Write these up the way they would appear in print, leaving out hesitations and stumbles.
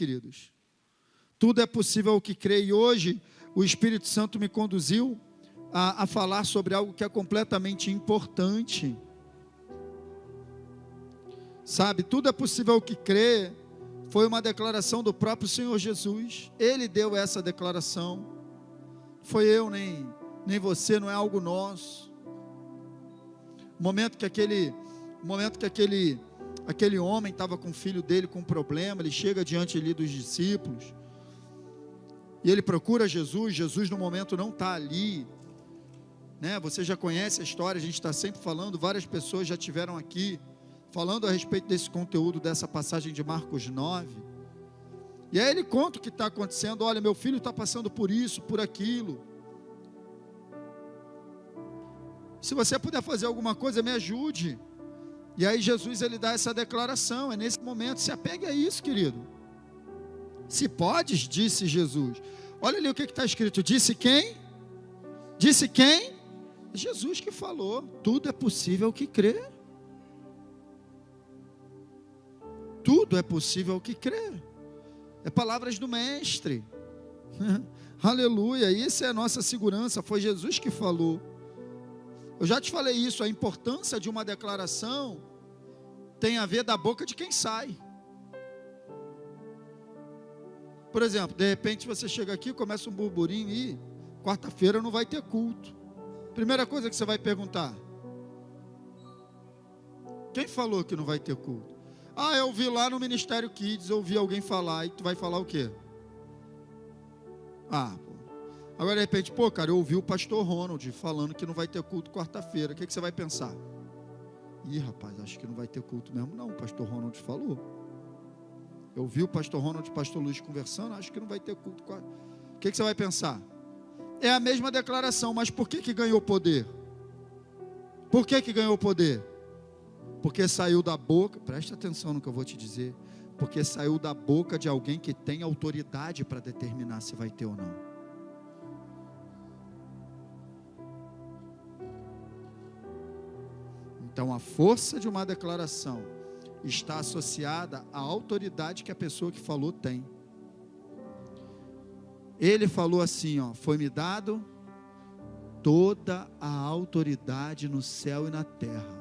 queridos? Tudo é possível ao que crê. E hoje o Espírito Santo me conduziu a falar sobre algo que é completamente importante. Sabe, tudo é possível ao que crê. Foi uma declaração do próprio Senhor Jesus. Ele deu essa declaração. Foi eu, nem você, não é algo nosso. O momento que aquele homem estava com o filho dele com um problema, ele chega diante ali dos discípulos, e ele procura Jesus. Jesus no momento não está ali, né? Você já conhece a história, a gente está sempre falando, várias pessoas já tiveram aqui, falando a respeito desse conteúdo, dessa passagem de Marcos 9, e aí ele conta o que está acontecendo. Olha, meu filho está passando por isso, por aquilo, se você puder fazer alguma coisa, me ajude. E aí Jesus, ele dá essa declaração, é nesse momento, se apegue a isso, querido. Se podes, disse Jesus. Olha ali o que está escrito, disse quem? Disse quem? Jesus que falou, tudo é possível ao que crê. Tudo é possível ao que crê. É palavras do mestre. Aleluia, isso é a nossa segurança, foi Jesus que falou. Eu já te falei isso, a importância de uma declaração tem a ver da boca de quem sai. Por exemplo, de repente você chega aqui, começa um burburinho e quarta-feira não vai ter culto. Primeira coisa que você vai perguntar: quem falou que não vai ter culto? Ah, eu vi lá no Ministério Kids, eu ouvi alguém falar. E tu vai falar o quê? Agora de repente, cara, eu ouvi o pastor Ronald falando que não vai ter culto quarta-feira. O que você vai pensar? Ih, rapaz, acho que não vai ter culto mesmo. Não, o pastor Ronald falou. Eu ouvi o pastor Ronald e o pastor Luiz conversando, acho que não vai ter culto quarta. O que você vai pensar? É a mesma declaração, mas por que ganhou poder? Por que ganhou poder? Porque saiu da boca, presta atenção no que eu vou te dizer, porque saiu da boca de alguém que tem autoridade para determinar se vai ter ou não. Então a força de uma declaração está associada à autoridade que a pessoa que falou tem. Ele falou assim, foi-me dado toda a autoridade no céu e na terra.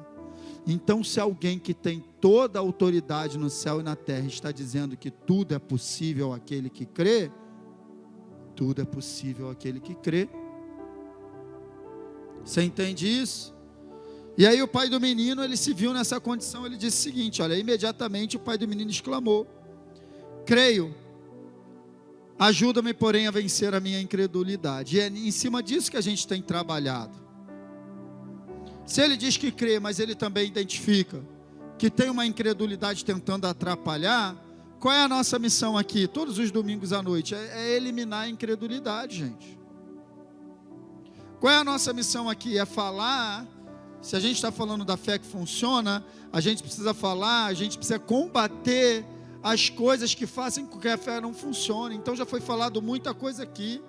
Então, se alguém que tem toda a autoridade no céu e na terra está dizendo que tudo é possível àquele que crê, tudo é possível àquele que crê. Você entende isso? E aí o pai do menino, ele se viu nessa condição, ele disse o seguinte, olha, imediatamente o pai do menino exclamou: creio, ajuda-me, porém, a vencer a minha incredulidade. E é em cima disso que a gente tem trabalhado. Se ele diz que crê, mas ele também identifica que tem uma incredulidade tentando atrapalhar, qual é a nossa missão aqui, todos os domingos à noite? É eliminar a incredulidade, gente. Qual é a nossa missão aqui? É falar. Se a gente está falando da fé que funciona, a gente precisa falar, a gente precisa combater as coisas que fazem com que a fé não funcione. Então já foi falado muita coisa aqui.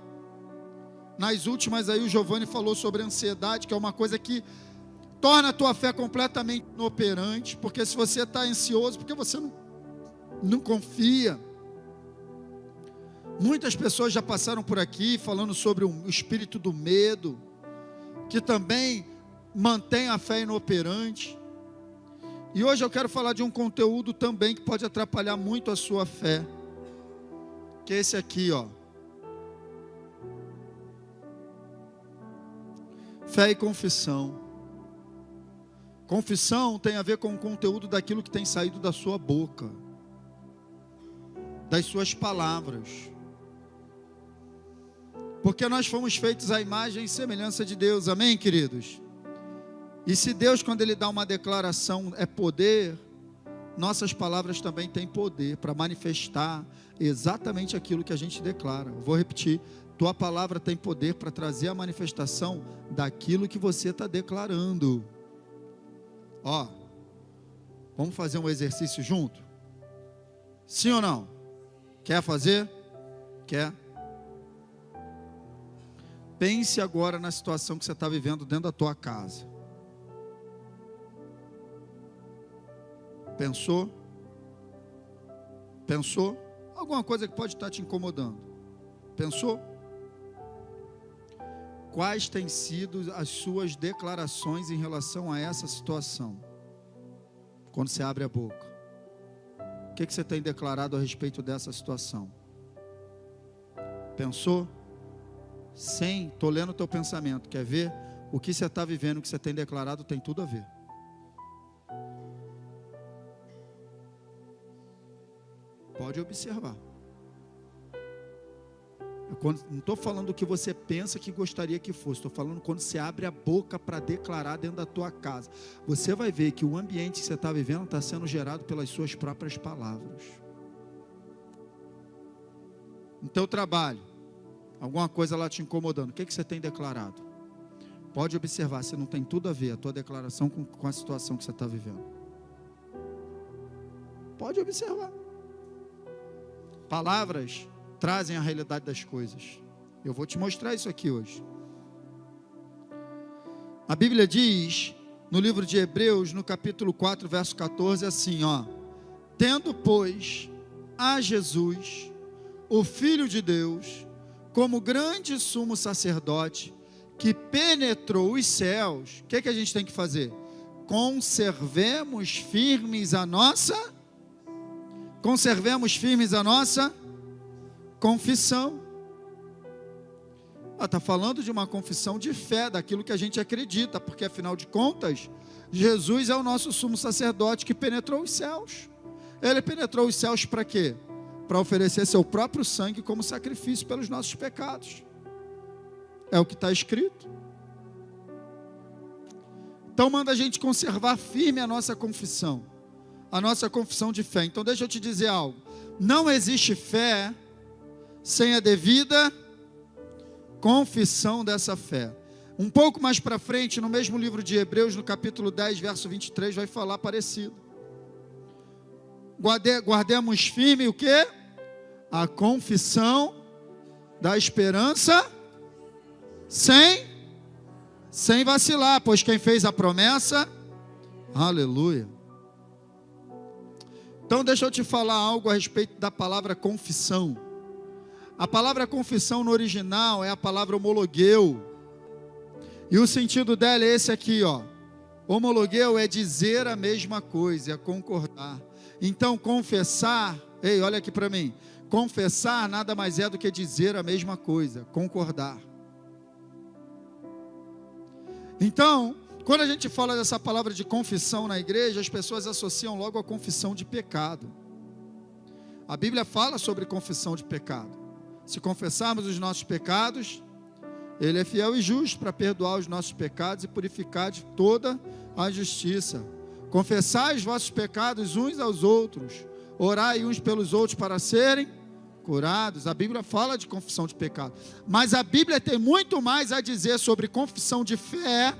Nas últimas aí o Giovanni falou sobre a ansiedade, que é uma coisa que torna a tua fé completamente inoperante, porque se você está ansioso, porque você não confia. Muitas pessoas já passaram por aqui falando sobre o espírito do medo, que também mantém a fé inoperante. E hoje eu quero falar de um conteúdo também que pode atrapalhar muito a sua fé, que é esse aqui, fé e confissão. Confissão tem a ver com o conteúdo daquilo que tem saído da sua boca, das suas palavras, porque nós fomos feitos à imagem e semelhança de Deus, amém, queridos? E se Deus, quando Ele dá uma declaração, é poder, nossas palavras também têm poder para manifestar exatamente aquilo que a gente declara. Eu vou repetir: tua palavra tem poder para trazer a manifestação daquilo que você está declarando. Vamos fazer um exercício junto? Sim ou não? Quer fazer? Quer? Pense agora na situação que você está vivendo dentro da tua casa. Pensou? Pensou? Alguma coisa que pode estar te incomodando. Pensou? Quais têm sido as suas declarações em relação a essa situação? Quando você abre a boca. O que você tem declarado a respeito dessa situação? Pensou? Sim, estou lendo o teu pensamento. Quer ver? O que você está vivendo, o que você tem declarado tem tudo a ver. Pode observar. Não estou falando o que você pensa que gostaria que fosse. Estou falando quando você abre a boca para declarar dentro da tua casa. Você vai ver que o ambiente que você está vivendo está sendo gerado pelas suas próprias palavras. No teu trabalho, alguma coisa lá te incomodando. O que você tem declarado? Pode observar, se não tem tudo a ver a tua declaração com a situação que você está vivendo. Pode observar. Palavras trazem a realidade das coisas. Eu vou te mostrar isso aqui hoje. A Bíblia diz, no livro de Hebreus, no capítulo 4, verso 14, assim, ó: tendo, pois, a Jesus, o Filho de Deus, como grande sumo sacerdote, que penetrou os céus, o que a gente tem que fazer? Conservemos firmes a nossa confissão. Está falando de uma confissão de fé, daquilo que a gente acredita, porque afinal de contas, Jesus é o nosso sumo sacerdote que penetrou os céus. Ele penetrou os céus para quê? Para oferecer seu próprio sangue como sacrifício pelos nossos pecados. É o que está escrito. Então manda a gente conservar firme a nossa confissão de fé. Então deixa eu te dizer algo: não existe fé sem a devida confissão dessa fé. Um pouco mais para frente, no mesmo livro de Hebreus, no capítulo 10, verso 23, vai falar parecido. Guardemos firme o quê? A confissão da esperança sem vacilar, pois quem fez a promessa, aleluia. Então deixa eu te falar algo a respeito da palavra confissão. A palavra confissão no original é a palavra homologueu. E o sentido dela é esse aqui, ó. Homologueu é dizer a mesma coisa, é concordar. Então confessar, ei, olha aqui para mim. Confessar nada mais é do que dizer a mesma coisa, concordar. Então, quando a gente fala dessa palavra de confissão na igreja, as pessoas associam logo a confissão de pecado. A Bíblia fala sobre confissão de pecado. Se confessarmos os nossos pecados, Ele é fiel e justo para perdoar os nossos pecados e purificar de toda a justiça. Confessai os vossos pecados uns aos outros, orai uns pelos outros para serem curados. A Bíblia fala de confissão de pecado, mas a Bíblia tem muito mais a dizer sobre confissão de fé,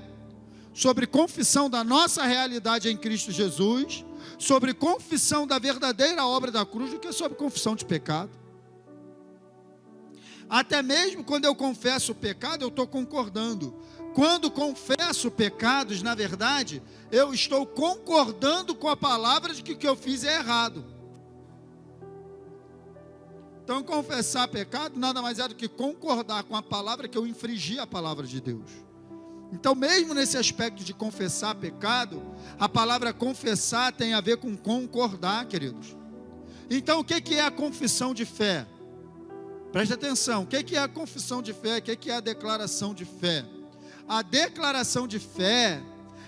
sobre confissão da nossa realidade em Cristo Jesus, sobre confissão da verdadeira obra da cruz, do que sobre confissão de pecado. Até mesmo quando eu confesso o pecado, eu estou concordando. Quando confesso pecados, na verdade, eu estou concordando com a palavra de que o que eu fiz é errado. Então, confessar pecado nada mais é do que concordar com a palavra que eu infringi a palavra de Deus. Então, mesmo nesse aspecto de confessar pecado, a palavra confessar tem a ver com concordar, queridos. Então, o que é a confissão de fé? Preste atenção, o que é a confissão de fé? O que é a declaração de fé? A declaração de fé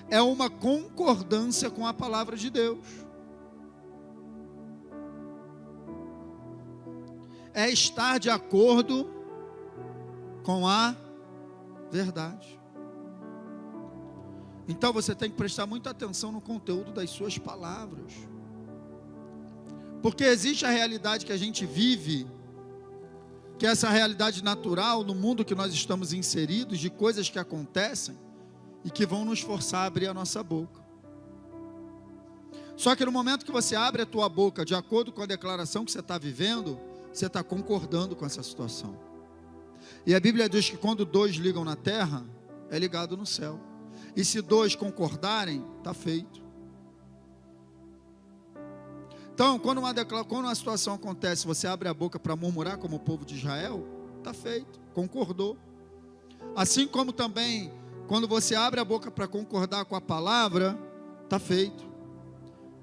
é uma concordância com a palavra de Deus. É estar de acordo com a verdade. Então você tem que prestar muita atenção no conteúdo das suas palavras. Porque existe a realidade que a gente vive, que é essa realidade natural no mundo que nós estamos inseridos, de coisas que acontecem e que vão nos forçar a abrir a nossa boca. Só que no momento que você abre a tua boca de acordo com a declaração que você está vivendo, você está concordando com essa situação. E a Bíblia diz que quando dois ligam na terra, é ligado no céu. E se dois concordarem, está feito. Então, quando uma situação acontece, você abre a boca para murmurar como o povo de Israel, está feito, concordou. Assim como também, quando você abre a boca para concordar com a palavra, está feito.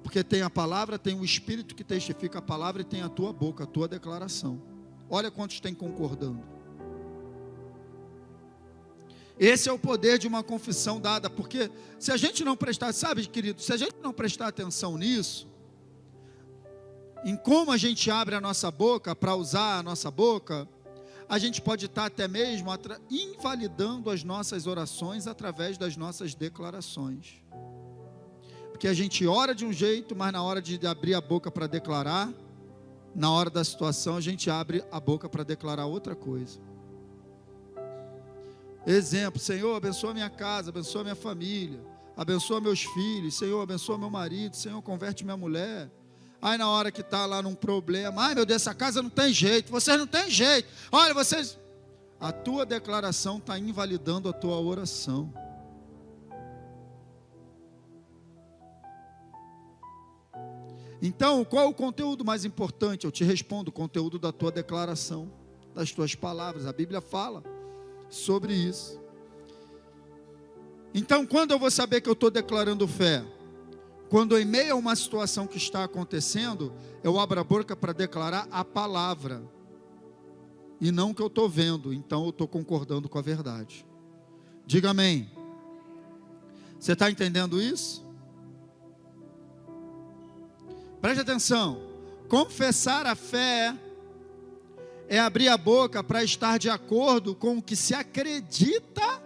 Porque tem a palavra, tem o Espírito que testifica a palavra e tem a tua boca, a tua declaração. Olha quantos tem concordando. Esse é o poder de uma confissão dada, porque se a gente não prestar, sabe, querido, se a gente não prestar atenção nisso, em como a gente abre a nossa boca, para usar a nossa boca, a gente pode estar até mesmo invalidando as nossas orações através das nossas declarações. Porque a gente ora de um jeito, mas na hora de abrir a boca para declarar, na hora da situação, a gente abre a boca para declarar outra coisa. Exemplo: Senhor, abençoa minha casa, abençoa minha família, abençoa meus filhos, Senhor, abençoa meu marido, Senhor, converte minha mulher. Aí na hora que está lá num problema, ai meu Deus, essa casa não tem jeito, vocês não têm jeito, olha vocês, a tua declaração está invalidando a tua oração. Então, qual é o conteúdo mais importante? Eu te respondo: o conteúdo da tua declaração, das tuas palavras. A Bíblia fala sobre isso. Então, quando eu vou saber que eu estou declarando fé? Quando em meio a uma situação que está acontecendo, eu abro a boca para declarar a palavra, e não o que eu estou vendo. Então eu estou concordando com a verdade. Diga amém. Você está entendendo isso? Preste atenção. Confessar a fé é abrir a boca para estar de acordo com o que se acredita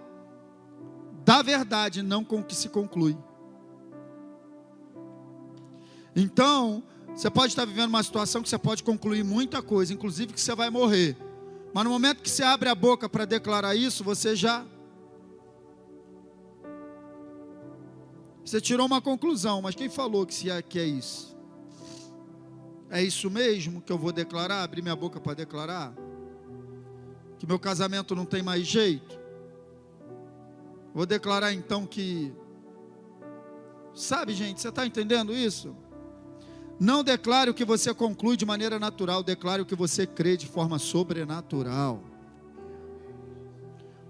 da verdade, não com o que se conclui. Então, você pode estar vivendo uma situação que você pode concluir muita coisa, inclusive que você vai morrer. Mas no momento que você abre a boca para declarar isso, você tirou uma conclusão. Mas quem falou que é isso? É isso mesmo que eu vou declarar? Abrir minha boca para declarar? Que meu casamento não tem mais jeito? Vou declarar então que... Sabe, gente, você está entendendo isso? Não declare o que você conclui de maneira natural, declare o que você crê de forma sobrenatural.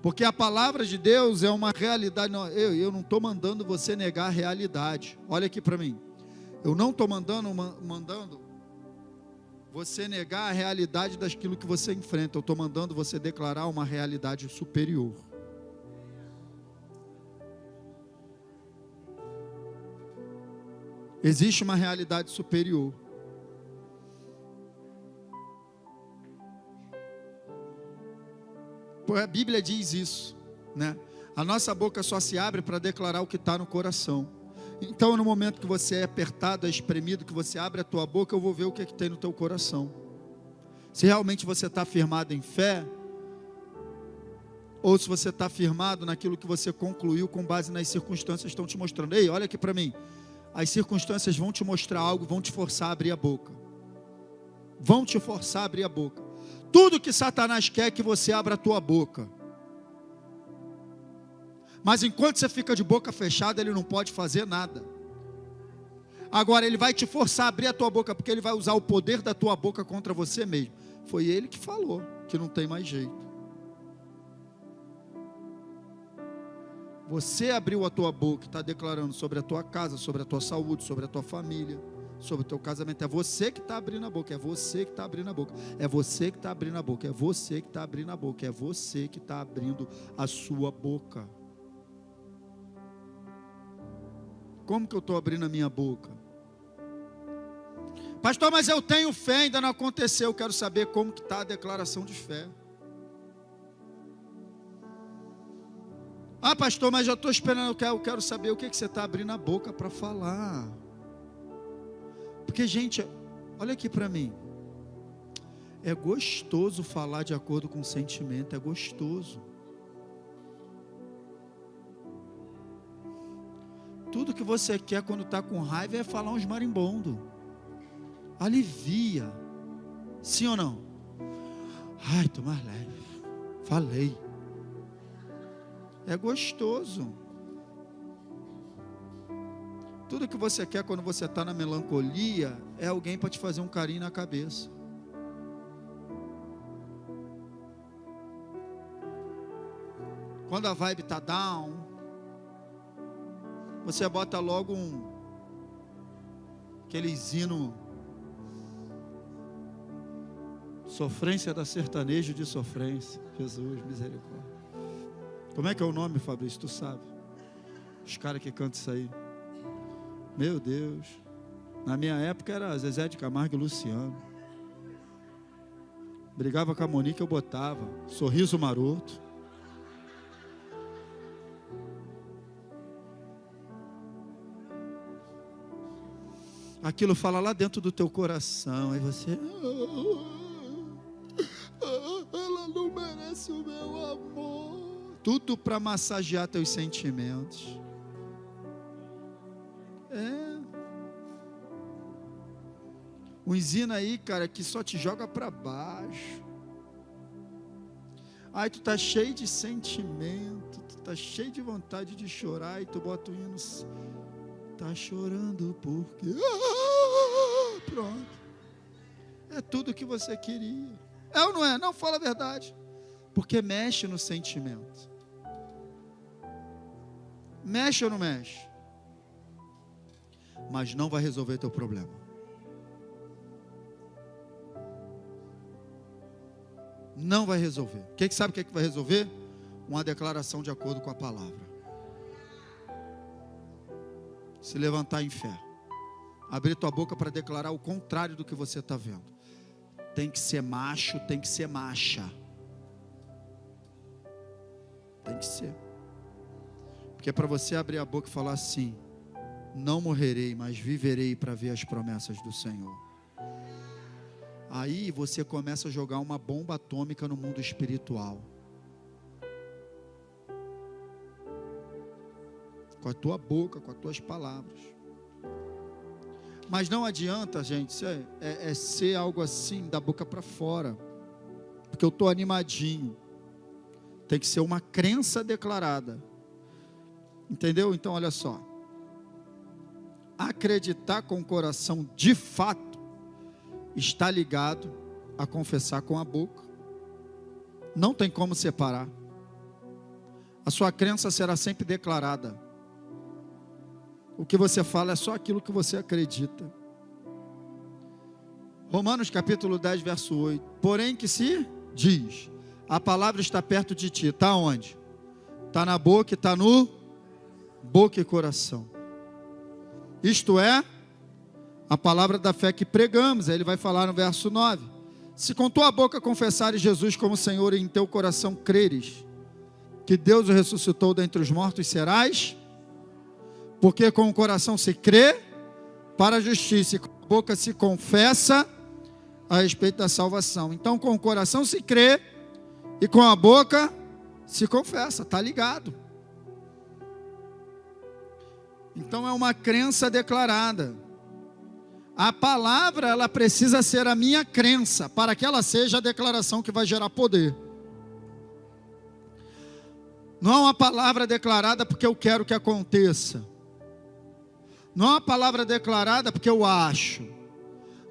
Porque a palavra de Deus é uma realidade. Eu não estou mandando você negar a realidade. Olha aqui para mim. Eu não estou mandando você negar a realidade daquilo que você enfrenta. Eu estou mandando você declarar uma realidade superior. Existe uma realidade superior. A Bíblia diz isso, né? A nossa boca só se abre para declarar o que está no coração. Então, no momento que você é apertado, é espremido, que você abre a tua boca, eu vou ver o que tem no teu coração. Se realmente você está firmado em fé, ou se você está firmado naquilo que você concluiu com base nas circunstâncias que estão te mostrando. Ei, olha aqui para mim. As circunstâncias vão te mostrar algo, vão te forçar a abrir a boca. Vão te forçar a abrir a boca. Tudo que Satanás quer é que você abra a tua boca. Mas enquanto você fica de boca fechada, ele não pode fazer nada. Agora ele vai te forçar a abrir a tua boca, porque ele vai usar o poder da tua boca contra você mesmo. Foi ele que falou que não tem mais jeito. Você abriu a tua boca e está declarando sobre a tua casa, sobre a tua saúde, sobre a tua família, sobre o teu casamento. É você que está abrindo a boca, é você que está abrindo a boca, é você que está abrindo a boca, é você que está abrindo a boca, é você que está abrindo a sua boca. Como que eu estou abrindo a minha boca? Pastor, mas eu tenho fé, ainda não aconteceu. Eu quero saber como que está a declaração de fé. Ah, pastor, mas já estou esperando, eu quero saber o que você está abrindo a boca para falar. Porque, gente, olha aqui para mim. É gostoso falar de acordo com o sentimento, é gostoso. Tudo que você quer quando está com raiva é falar uns marimbondos. Alivia. Sim ou não? Ai, estou mais leve. Falei. É gostoso. Tudo que você quer quando você está na melancolia é alguém para te fazer um carinho na cabeça. Quando a vibe está down, você bota logo aquele hino, sofrência da sertanejo de sofrência. Jesus, misericórdia. Como é que é o nome, Fabrício? Tu sabe? Os caras que cantam isso aí. Meu Deus. Na minha época era Zezé de Camargo e Luciano. Brigava com a Monique, eu botava Sorriso Maroto. Aquilo fala lá dentro do teu coração. Aí você... ela não merece o meu amor. Tudo para massagear teus sentimentos. Um ensino aí, cara, que só te joga para baixo. Aí tu tá cheio de sentimento, tu tá cheio de vontade de chorar, e tu bota o hino, tá chorando porque... pronto. É tudo que você queria. É ou não é? Não, fala a verdade. Porque mexe no sentimento. Mexe ou não mexe? Mas não vai resolver teu problema. Não vai resolver. Quem sabe o que vai resolver? Uma declaração de acordo com a palavra. Se levantar em fé. Abrir tua boca para declarar o contrário do que você está vendo. Tem que ser macho, tem que ser macha. Tem que ser. Porque é para você abrir a boca e falar assim: não morrerei, mas viverei para ver as promessas do Senhor. Aí você começa a jogar uma bomba atômica no mundo espiritual. Com a tua boca, com as tuas palavras. Mas não adianta, gente, ser algo assim, da boca para fora. Porque eu estou animadinho. Tem que ser uma crença declarada. Entendeu? Então olha só. Acreditar com o coração de fato está ligado a confessar com a boca. Não tem como separar. A sua crença será sempre declarada. O que você fala é só aquilo que você acredita. Romanos capítulo 10, verso 8. Porém que se diz, a palavra está perto de ti. Está onde? Está na boca e está no boca e coração. Isto é, a palavra da fé que pregamos. Aí ele vai falar no verso 9. Se com tua boca confessares Jesus como Senhor e em teu coração creres que Deus o ressuscitou dentre os mortos, serás... Porque com o coração se crê para a justiça e com a boca se confessa a respeito da salvação. Então com o coração se crê e com a boca se confessa, está ligado. Então é uma crença declarada. A palavra, ela precisa ser a minha crença, para que ela seja a declaração que vai gerar poder. Não é uma palavra declarada porque eu quero que aconteça. Não é uma palavra declarada porque eu acho.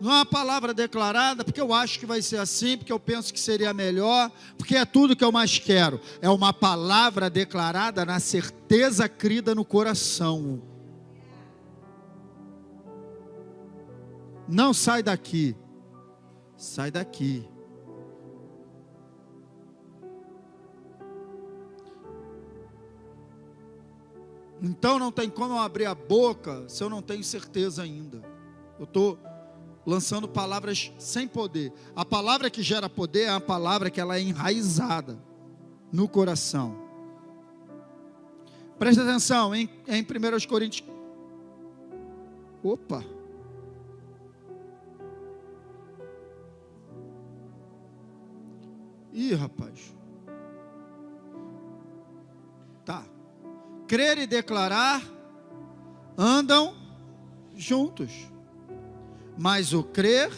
Não é uma palavra declarada porque eu acho que vai ser assim, porque eu penso que seria melhor, porque é tudo que eu mais quero. É uma palavra declarada na certeza crida no coração. Não sai daqui. Sai daqui. Então não tem como eu abrir a boca se eu não tenho certeza ainda. Eu estou lançando palavras sem poder. A palavra que gera poder é a palavra que ela é enraizada no coração. Presta atenção em 1 Coríntios. Opa! Ih, rapaz. Tá. Crer e declarar andam juntos. Mas o crer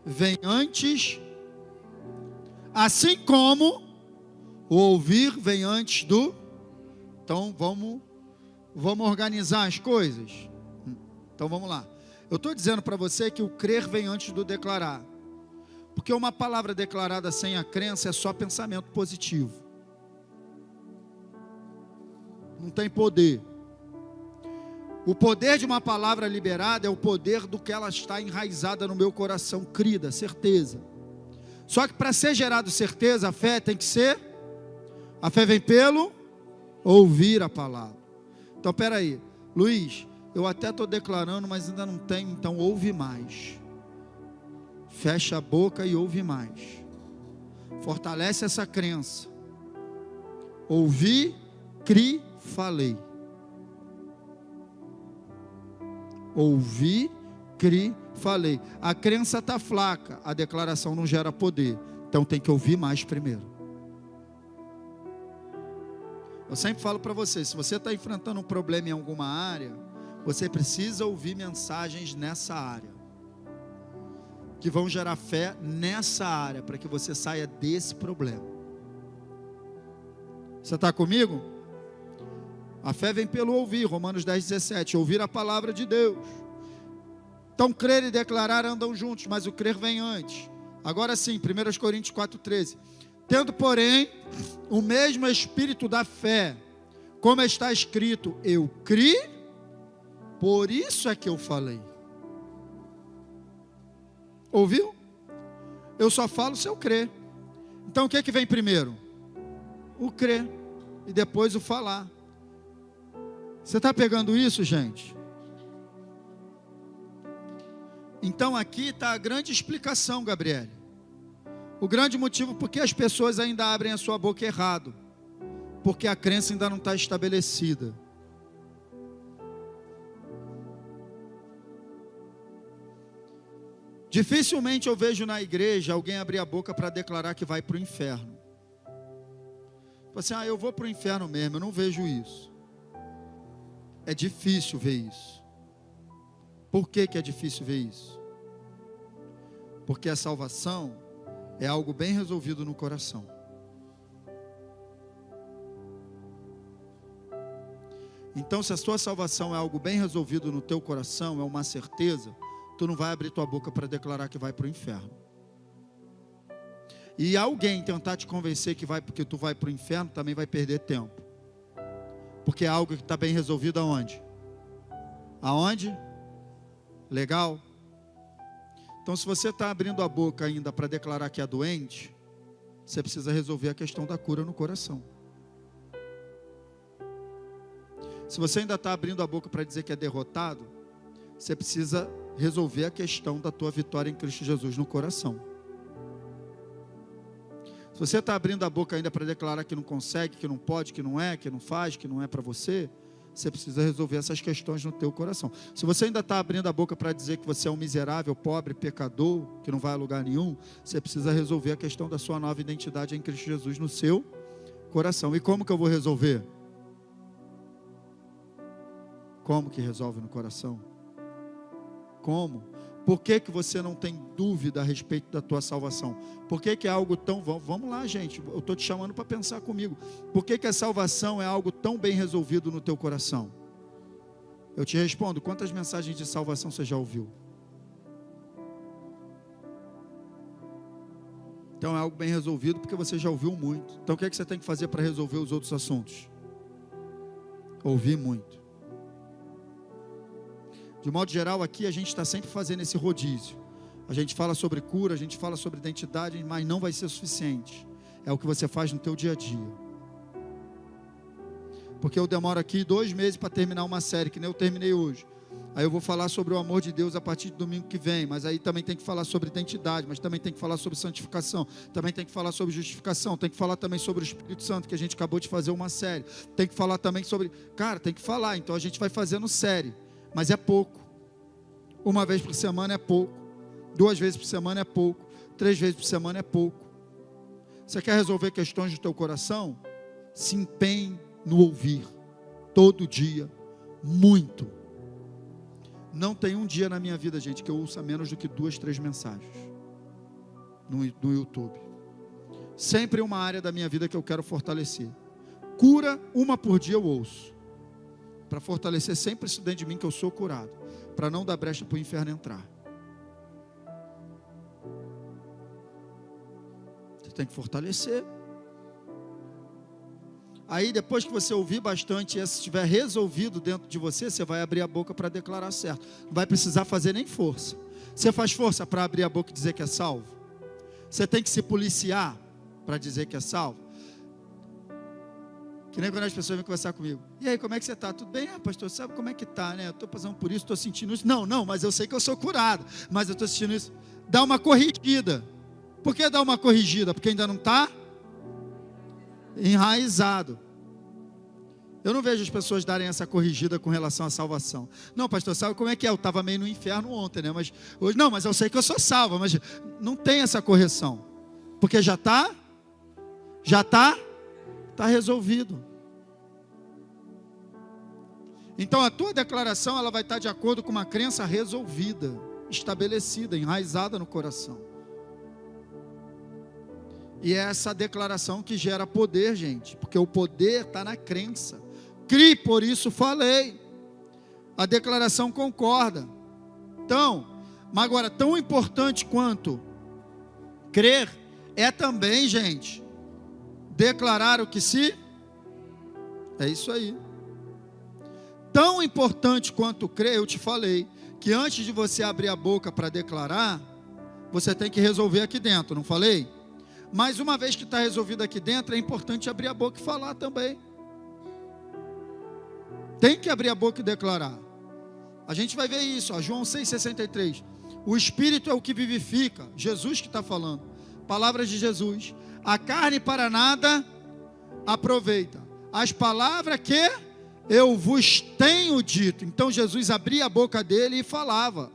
vem antes, assim como o ouvir vem antes do... Então vamos Vamos organizar as coisas? Então vamos lá. Eu estou dizendo para você que o crer vem antes do declarar. Porque uma palavra declarada sem a crença é só pensamento positivo. Não tem poder. O poder de uma palavra liberada é o poder do que ela está enraizada no meu coração, crida, certeza. Só que para ser gerado certeza, a fé tem que ser, a fé vem pelo ouvir a palavra. Então peraí, Luiz, eu até estou declarando, mas ainda não tenho, então ouve mais. Fecha a boca e ouve mais. Fortalece essa crença. Ouvi, cri, falei. Ouvi, cri, falei. A crença está flaca, a declaração não gera poder. Então tem que ouvir mais primeiro. Eu sempre falo para você, se você está enfrentando um problema em alguma área, você precisa ouvir mensagens nessa área, que vão gerar fé nessa área, para que você saia desse problema. Você está comigo? A fé vem pelo ouvir, Romanos 10:17, ouvir a palavra de Deus. Então crer e declarar andam juntos, mas o crer vem antes. Agora sim, 1 Coríntios 4:13, tendo porém o mesmo espírito da fé, como está escrito, eu criei, por isso é que eu falei. Ouviu? Eu só falo se eu crer. Então o que é que vem primeiro? O crer e depois o falar. Você está pegando isso, gente? Então aqui está a grande explicação, Gabriele. O grande motivo por que as pessoas ainda abrem a sua boca errado. Porque a crença ainda não está estabelecida. Dificilmente eu vejo na igreja alguém abrir a boca para declarar que vai para o inferno. Tipo assim, eu vou para o inferno mesmo, eu não vejo isso. É difícil ver isso. Por que é difícil ver isso? Porque a salvação é algo bem resolvido no coração. Então, se a sua salvação é algo bem resolvido no teu coração, é uma certeza, tu não vai abrir tua boca para declarar que vai para o inferno. E alguém tentar te convencer que tu vai para o inferno, também vai perder tempo. Porque é algo que está bem resolvido aonde? Aonde? Legal? Então, se você está abrindo a boca ainda para declarar que é doente, você precisa resolver a questão da cura no coração. Se você ainda está abrindo a boca para dizer que é derrotado, você precisa resolver a questão da tua vitória em Cristo Jesus no coração. Se você está abrindo a boca ainda para declarar que não consegue, que não pode, que não é, que não faz, que não é para você, você precisa resolver essas questões no teu coração. Se você ainda está abrindo a boca para dizer que você é um miserável, pobre, pecador, que não vai a lugar nenhum, você precisa resolver a questão da sua nova identidade em Cristo Jesus no seu coração. E como que eu vou resolver? Como que resolve no coração? Como? Por que que você não tem dúvida a respeito da tua salvação? Por que que é algo tão... Vamos lá, gente, eu estou te chamando para pensar comigo. Por que que a salvação é algo tão bem resolvido no teu coração? Eu te respondo, quantas mensagens de salvação você já ouviu? Então é algo bem resolvido porque você já ouviu muito. Então o que é que você tem que fazer para resolver os outros assuntos? Ouvir muito. De modo geral, aqui a gente está sempre fazendo esse rodízio. A gente fala sobre cura, a gente fala sobre identidade, mas não vai ser suficiente. É o que você faz no teu dia a dia. Porque eu demoro aqui 2 meses para terminar uma série, que nem eu terminei hoje. Aí eu vou falar sobre o amor de Deus a partir do domingo que vem, mas aí também tem que falar sobre identidade, mas também tem que falar sobre santificação, também tem que falar sobre justificação, tem que falar também sobre o Espírito Santo, que a gente acabou de fazer uma série. Tem que falar também sobre... Cara, tem que falar, então a gente vai fazendo série. Mas é pouco. 1 vez por semana é pouco. 2 vezes por semana é pouco. 3 vezes por semana é pouco. Você quer resolver questões do teu coração? Se empenhe no ouvir. Todo dia. Muito. Não tem um dia na minha vida, gente, que eu ouça menos do que 2, 3 mensagens. No YouTube. Sempre uma área da minha vida que eu quero fortalecer. Cura, 1 por dia eu ouço. para fortalecer sempre isso dentro de mim, que eu sou curado, para não dar brecha para o inferno entrar. Você tem que fortalecer. Aí depois que você ouvir bastante, e se estiver resolvido dentro de você, você vai abrir a boca para declarar certo. Não vai precisar fazer nem força. Você faz força para abrir a boca e dizer que é salvo? Você tem que se policiar para dizer que é salvo? Que nem quando as pessoas vêm conversar comigo. E aí, como é que você está? Tudo bem? Pastor, sabe como é que está, né? Eu estou passando por isso, estou sentindo isso. Não, mas eu sei que eu sou curado. Mas eu estou sentindo isso. Dá uma corrigida. Por que dá uma corrigida? Porque ainda não está enraizado. Eu não vejo as pessoas darem essa corrigida com relação à salvação. Não, pastor, sabe como é que é? Eu estava meio no inferno ontem, né? Mas hoje, não, mas eu sei que eu sou salvo. Mas não tem essa correção. Porque já está resolvido. Então a tua declaração, ela vai estar de acordo com uma crença resolvida, estabelecida, enraizada no coração. E é essa declaração que gera poder, gente, porque o poder está na crença. Crie, por isso falei. A declaração concorda. Então, mas agora, tão importante quanto crer, é também, gente, declarar o que se... É isso aí. Tão importante quanto crer, eu te falei, que antes de você abrir a boca para declarar, você tem que resolver aqui dentro, não falei? Mas uma vez que está resolvido aqui dentro, é importante abrir a boca e falar também. Tem que abrir a boca e declarar. A gente vai ver isso, ó, João 6,63. O Espírito é o que vivifica. Jesus que está falando. Palavras de Jesus. A carne para nada aproveita. As palavras que eu vos tenho dito. Então Jesus abria a boca dele e falava.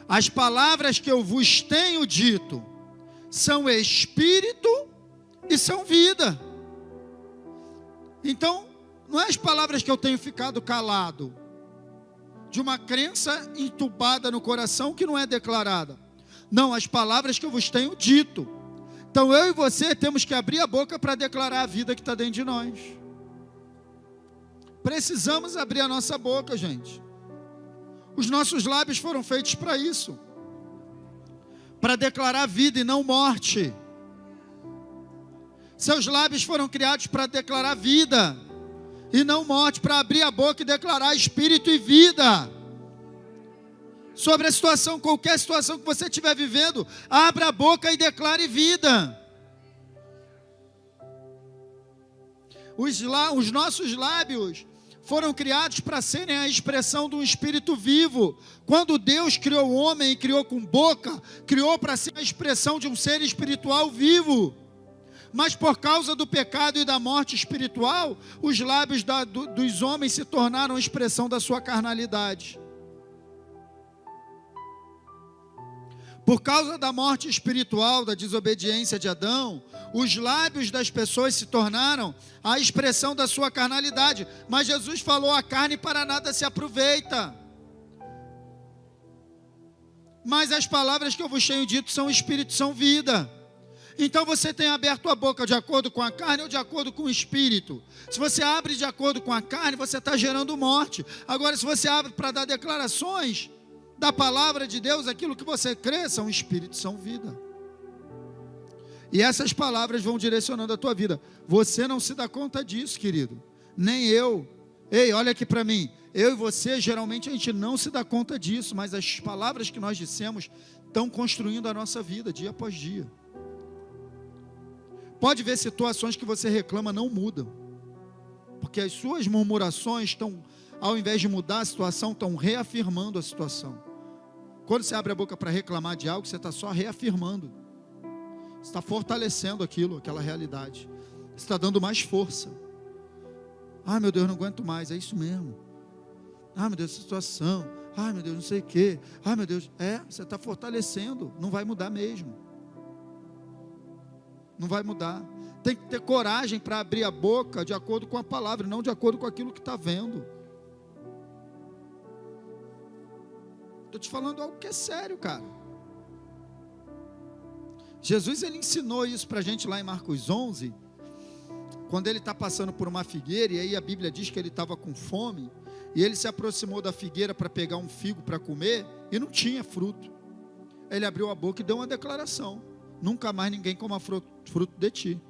As palavras que eu vos tenho dito são espírito e são vida. Então, não é as palavras que eu tenho ficado calado, de uma crença entubada no coração que não é declarada. Não, as palavras que eu vos tenho dito. Então eu e você temos que abrir a boca para declarar a vida que está dentro de nós. Precisamos abrir a nossa boca, gente. Os nossos lábios foram feitos para isso, para declarar vida e não morte. Seus lábios foram criados para declarar vida e não morte, para abrir a boca e declarar espírito e vida. Sobre a situação, qualquer situação que você estiver vivendo, abra a boca e declare vida. Os nossos lábios foram criados para serem a expressão de um espírito vivo. Quando Deus criou o homem e criou com boca, criou para ser a expressão de um ser espiritual vivo. Mas por causa do pecado e da morte espiritual, os lábios dos homens se tornaram a expressão da sua carnalidade. Por causa da morte espiritual, da desobediência de Adão, os lábios das pessoas se tornaram a expressão da sua carnalidade. Mas Jesus falou, a carne para nada se aproveita. Mas as palavras que eu vos tenho dito são espírito, são vida. Então você tem aberto a boca de acordo com a carne ou de acordo com o espírito? Se você abre de acordo com a carne, você está gerando morte. Agora, se você abre para dar declarações da palavra de Deus, aquilo que você crê, são espírito, são vida. E essas palavras vão direcionando a tua vida. Você não se dá conta disso, querido. Nem eu. Ei, olha aqui para mim. Eu e você, geralmente a gente não se dá conta disso, mas as palavras que nós dissemos estão construindo a nossa vida, dia após dia. Pode ver situações que você reclama não mudam, porque as suas murmurações estão, ao invés de mudar a situação, estão reafirmando a situação. Quando você abre a boca para reclamar de algo, você está só reafirmando. Você está fortalecendo aquilo, aquela realidade. Você está dando mais força. Ah, meu Deus, não aguento mais, é isso mesmo. Ah, meu Deus, essa situação. Ah, meu Deus, não sei o quê. Ah, meu Deus, você está fortalecendo, não vai mudar mesmo. Não vai mudar. Tem que ter coragem para abrir a boca de acordo com a palavra, não de acordo com aquilo que está vendo. Estou te falando algo que é sério, cara. Jesus, ele ensinou isso para a gente lá em Marcos 11, quando ele está passando por uma figueira, e aí a Bíblia diz que ele estava com fome, e ele se aproximou da figueira para pegar um figo para comer, e não tinha fruto. Ele abriu a boca e deu uma declaração: nunca mais ninguém coma fruto de ti.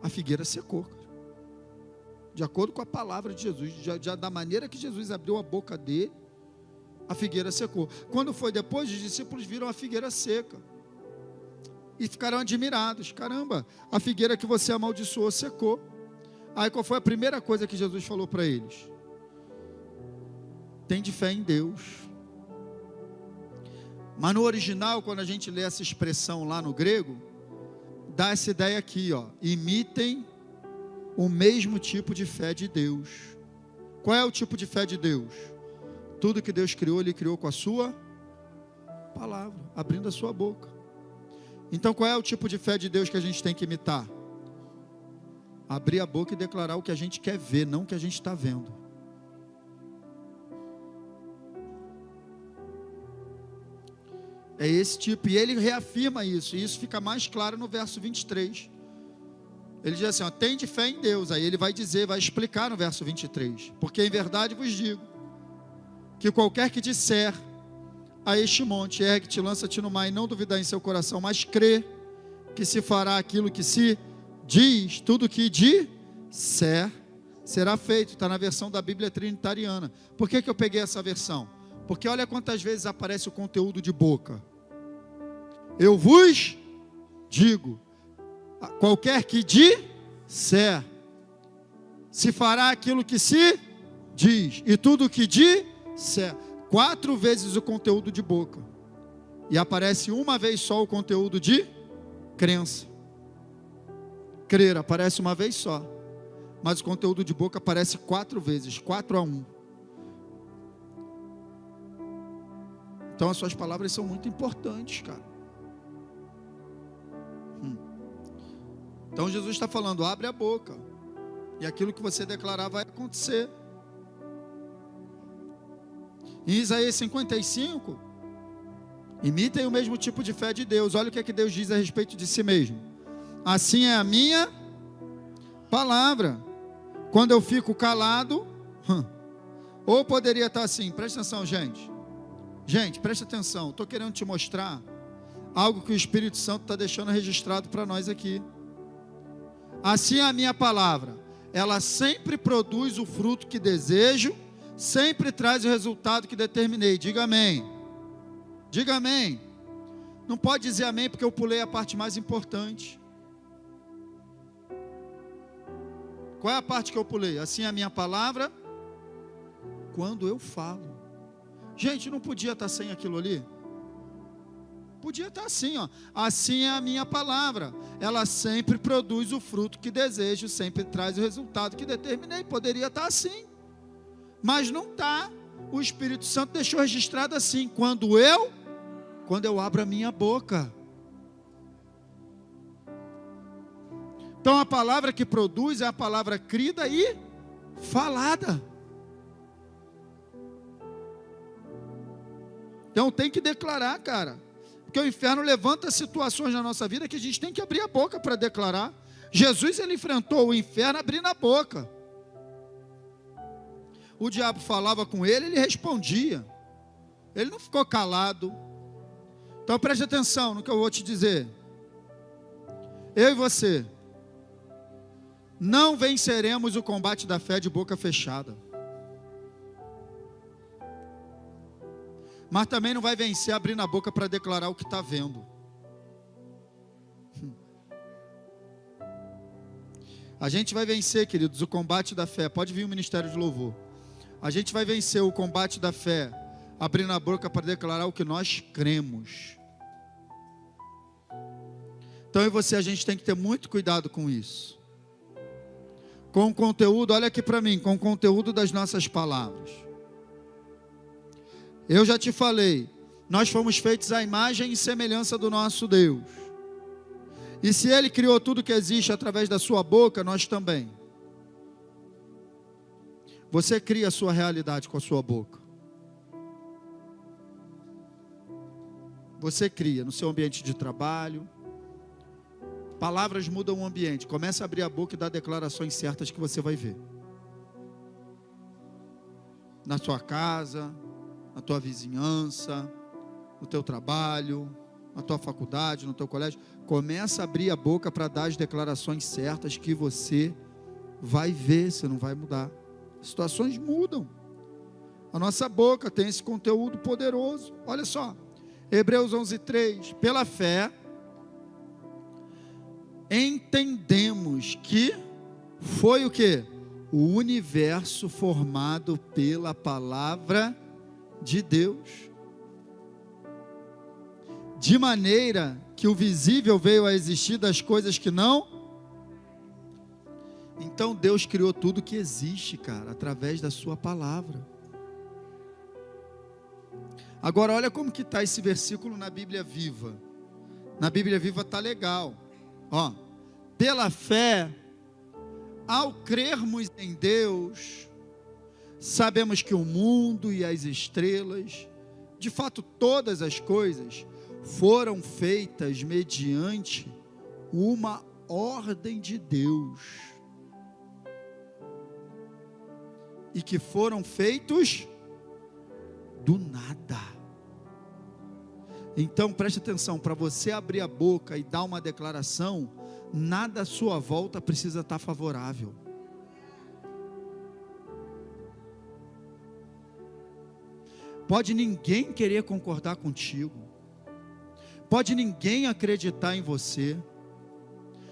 A figueira secou, cara. De acordo com a palavra de Jesus, já da maneira que Jesus abriu a boca dele, a figueira secou. Quando foi depois, os discípulos viram a figueira seca e ficaram admirados. Caramba, a figueira que você amaldiçoou secou. Aí qual foi a primeira coisa que Jesus falou para eles? Tende fé em Deus. Mas no original, quando a gente lê essa expressão lá no grego, dá essa ideia aqui, ó: imitem o mesmo tipo de fé de Deus. Qual é o tipo de fé de Deus? Tudo que Deus criou, Ele criou com a sua palavra, abrindo a sua boca. Então qual é o tipo de fé de Deus que a gente tem que imitar? Abrir a boca e declarar o que a gente quer ver, não o que a gente está vendo. É esse tipo, e ele reafirma isso, e isso fica mais claro no verso 23. Ele diz assim, ó: tende fé em Deus. Aí ele vai dizer, vai explicar no verso 23. Porque em verdade vos digo, que qualquer que disser a este monte, ergue-te, lança-te no mar, e não duvidar em seu coração, mas crê que se fará aquilo que se diz, tudo que disser, será feito. Está na versão da Bíblia Trinitariana. Por que eu peguei essa versão? Porque olha quantas vezes aparece o conteúdo de boca. Eu vos digo, qualquer que disser, se fará aquilo que se diz, e tudo que disser. 4 vezes o conteúdo de boca, e aparece uma vez só o conteúdo de crença. Crer aparece uma vez só, mas o conteúdo de boca aparece 4 vezes, 4-1. Então as suas palavras são muito importantes, cara. Então Jesus está falando, abre a boca, e aquilo que você declarar vai acontecer. Em Isaías 55, imitem o mesmo tipo de fé de Deus. Olha o que é que Deus diz a respeito de si mesmo: assim é a minha palavra, quando eu fico calado. Ou poderia estar assim, presta atenção, gente, presta atenção, estou querendo te mostrar algo que o Espírito Santo está deixando registrado para nós aqui. Assim é a minha palavra, ela sempre produz o fruto que desejo, sempre traz o resultado que determinei. Diga amém. Diga amém. Não pode dizer amém porque eu pulei a parte mais importante. Qual é a parte que eu pulei? Assim é a minha palavra, quando eu falo. Gente, não podia estar sem aquilo ali? Podia estar assim, ó. Assim é a minha palavra, ela sempre produz o fruto que desejo, sempre traz o resultado que determinei. Poderia estar assim, mas não está. O Espírito Santo deixou registrado assim: quando eu abro a minha boca. Então a palavra que produz é a palavra crida e falada. Então tem que declarar, cara. Porque o inferno levanta situações na nossa vida que a gente tem que abrir a boca para declarar. Jesus, ele enfrentou o inferno abrindo a boca. O diabo falava com ele, ele respondia. Ele não ficou calado. Então preste atenção no que eu vou te dizer. Eu e você não venceremos o combate da fé de boca fechada. Mas também não vai vencer abrindo a boca para declarar o que está vendo. A gente vai vencer, queridos, o combate da fé. Pode vir o ministério de louvor. A gente vai vencer o combate da fé abrindo a boca para declarar o que nós cremos. Então eu e você, a gente tem que ter muito cuidado com isso. Com o conteúdo, olha aqui para mim, com o conteúdo das nossas palavras. Eu já te falei, nós fomos feitos à imagem e semelhança do nosso Deus. E se Ele criou tudo que existe através da sua boca, nós também. Você cria a sua realidade com a sua boca. Você cria no seu ambiente de trabalho, Palavras mudam o ambiente. Comece a abrir a boca e dar declarações certas que você vai ver. Na sua casa, na tua vizinhança, no teu trabalho, na tua faculdade, no teu colégio. Começa a abrir a boca para dar as declarações certas que você vai ver, você não vai mudar. Situações mudam. A nossa boca tem esse conteúdo poderoso. Olha só, Hebreus 11:3. Pela fé, entendemos que foi o quê? O universo formado pela palavra de Deus, de maneira que o visível veio a existir das coisas que não. Então Deus criou tudo que existe, cara, através da sua palavra. Agora olha como que está esse versículo na Bíblia Viva. Na Bíblia Viva está legal. Ó, pela fé, ao crermos em Deus, sabemos que o mundo e as estrelas, de fato todas as coisas, foram feitas mediante uma ordem de Deus, e que foram feitos do nada. Então preste atenção, para você abrir a boca e dar uma declaração, nada à sua volta precisa estar favorável. Pode ninguém querer concordar contigo, pode ninguém acreditar em você.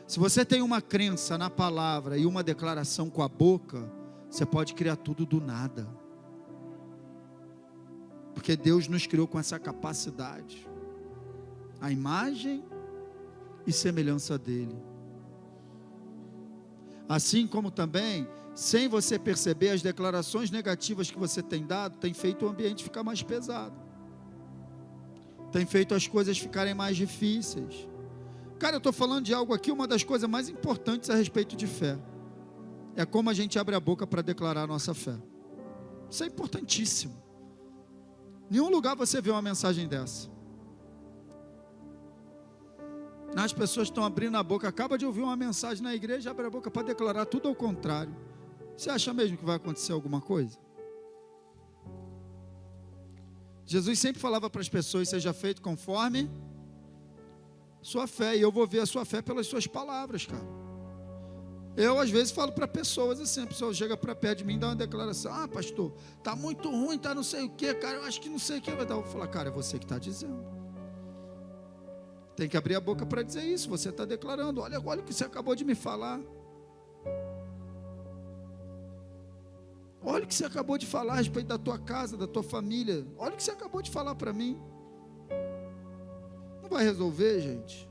Se você tem uma crença na palavra e uma declaração com a boca, você pode criar tudo do nada, porque Deus nos criou com essa capacidade, a imagem e semelhança dele. Assim como também, sem você perceber, as declarações negativas que você tem dado, tem feito o ambiente ficar mais pesado, tem feito as coisas ficarem mais difíceis. Cara, eu estou falando de algo aqui, uma das coisas mais importantes a respeito de fé, é como a gente abre a boca para declarar a nossa fé. Isso é importantíssimo. Em nenhum lugar você vê uma mensagem dessa. As pessoas estão abrindo a boca, acaba de ouvir uma mensagem na igreja, abre a boca para declarar tudo ao contrário. Você acha mesmo que vai acontecer alguma coisa? Jesus sempre falava para as pessoas: seja feito conforme sua fé, e eu vou ver a sua fé pelas suas palavras, cara. Eu às vezes falo para pessoas assim, a pessoa chega para perto de mim e dá uma declaração: ah, pastor, está muito ruim, está não sei o que, cara, eu acho que não sei o que vai dar. Eu vou falar: cara, é você que está dizendo. Tem que abrir a boca para dizer isso. Você está declarando: olha o que você acabou de me falar. Olha o que você acabou de falar a respeito da tua casa, da tua família. Olha o que você acabou de falar para mim. Não vai resolver, gente.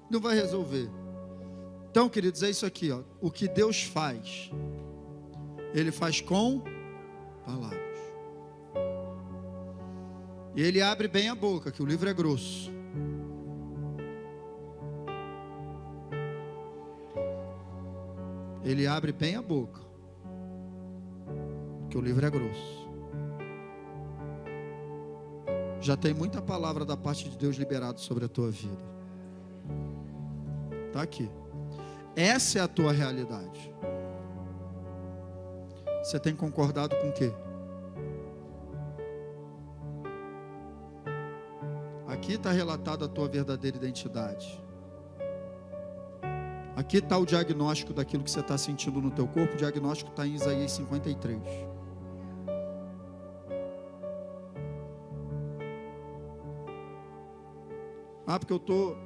Não vai resolver. Então, queridos, é isso aqui, ó. O que Deus faz, Ele faz com palavras. E Ele abre bem a boca, que o livro é grosso. Ele abre bem a boca, que o livro é grosso. Já tem muita palavra da parte de Deus liberado sobre a tua vida. Está aqui. Essa é a tua realidade. Você tem concordado com o quê? Aqui está relatada a tua verdadeira identidade. Aqui está o diagnóstico daquilo que você está sentindo no teu corpo. O diagnóstico está em Isaías 53. Ah, porque eu estou...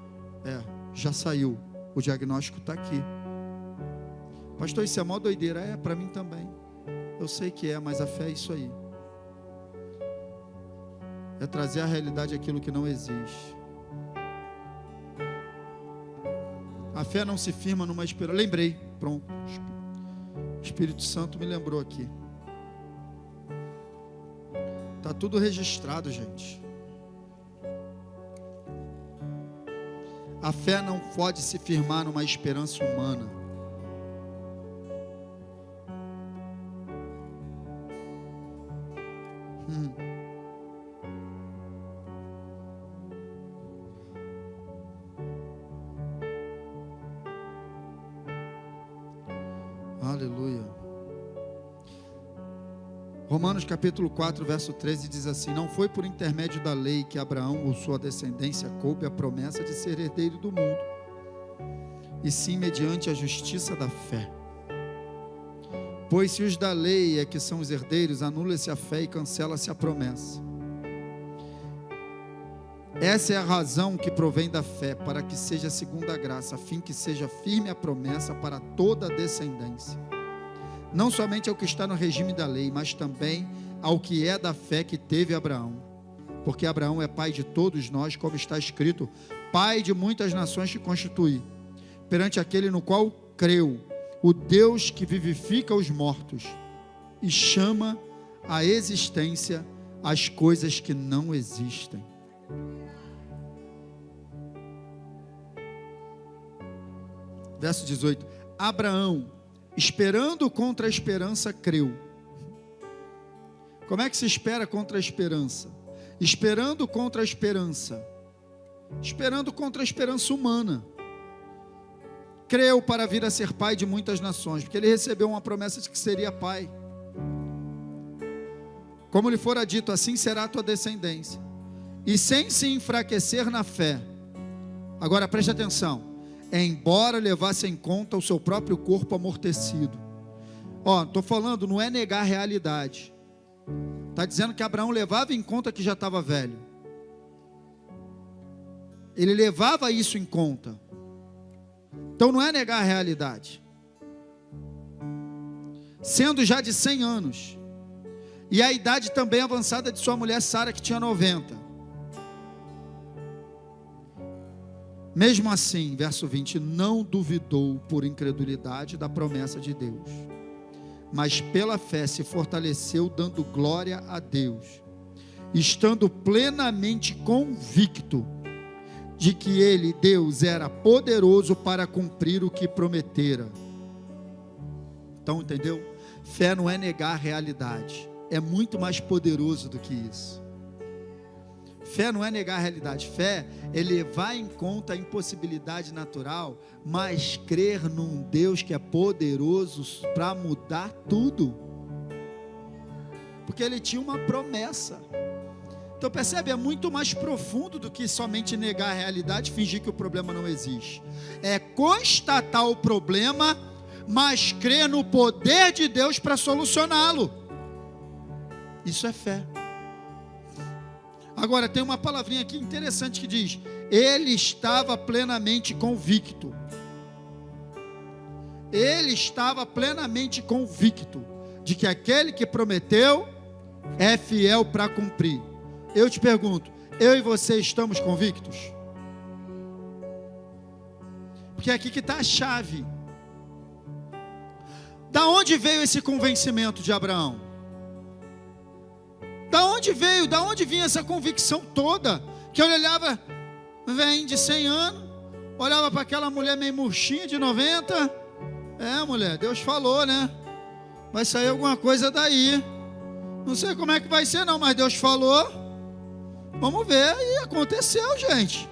já saiu. O diagnóstico está aqui. Pastor, isso é mó doideira. É, para mim também. Eu sei que é, mas a fé é isso aí. É trazer à realidade aquilo que não existe. A fé não se firma numa esperança. Lembrei, pronto. O Espírito Santo me lembrou aqui. Está tudo registrado, gente. A fé não pode se firmar numa esperança humana. Romanos capítulo 4, verso 13 diz assim: não foi por intermédio da lei que Abraão ou sua descendência coube a promessa de ser herdeiro do mundo, e sim mediante a justiça da fé. Pois se os da lei é que são os herdeiros, anula-se a fé e cancela-se a promessa. Essa é a razão que provém da fé, para que seja segundo a graça, a fim que seja firme a promessa para toda a descendência. Não somente ao que está no regime da lei, mas também ao que é da fé que teve Abraão. Porque Abraão é pai de todos nós, como está escrito: pai de muitas nações te constituí, perante aquele no qual creu, o Deus que vivifica os mortos e chama à existência as coisas que não existem. Verso 18: Abraão, esperando contra a esperança, creu. Como é que se espera contra a esperança? Esperando contra a esperança. Esperando contra a esperança humana. Creu para vir a ser pai de muitas nações, porque ele recebeu uma promessa de que seria pai. Como lhe fora dito, assim será a tua descendência. E sem se enfraquecer na fé. Agora preste atenção. Embora levasse em conta o seu próprio corpo amortecido. Estou falando, não é negar a realidade. Está dizendo que Abraão levava em conta que já estava velho. Ele levava isso em conta. Então não é negar a realidade. Sendo já de 100 anos. E a idade também avançada de sua mulher Sara, que tinha 90. Mesmo assim, verso 20, não duvidou por incredulidade da promessa de Deus, mas pela fé se fortaleceu, dando glória a Deus, estando plenamente convicto de que ele, Deus, era poderoso para cumprir o que prometera. Então, entendeu? Fé não é negar a realidade, é muito mais poderoso do que isso. Fé não é negar a realidade, fé é levar em conta a impossibilidade natural, mas crer num Deus que é poderoso para mudar tudo, porque ele tinha uma promessa. Então percebe, é muito mais profundo do que somente negar a realidade e fingir que o problema não existe. É constatar o problema, mas crer no poder de Deus para solucioná-lo. Isso é fé. Agora, tem uma palavrinha aqui interessante que diz: ele estava plenamente convicto. Ele estava plenamente convicto de que aquele que prometeu é fiel para cumprir. Eu te pergunto, eu e você estamos convictos? Porque é aqui que está a chave. Da onde veio esse convencimento de Abraão? Da onde veio? Da onde vinha essa convicção toda? Que eu olhava, vem de 100 anos, olhava para aquela mulher meio murchinha de 90. Mulher, Deus falou, né? Vai sair alguma coisa daí. Não sei como é que vai ser não, mas Deus falou. Vamos ver. E aconteceu, gente.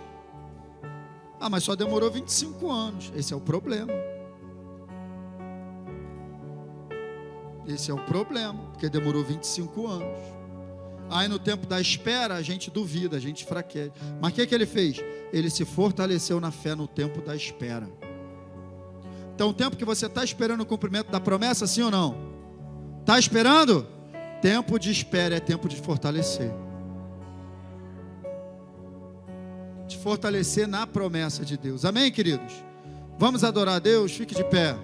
Mas só demorou 25 anos. Esse é o problema. Esse é o problema, porque demorou 25 anos. Aí no tempo da espera a gente duvida, a gente fraqueja. Mas o que ele fez? Ele se fortaleceu na fé no tempo da espera. Então o tempo que você está esperando o cumprimento da promessa, sim ou não? Está esperando? Tempo de espera é tempo de fortalecer. De fortalecer na promessa de Deus. Amém, queridos? Vamos adorar a Deus? Fique de pé.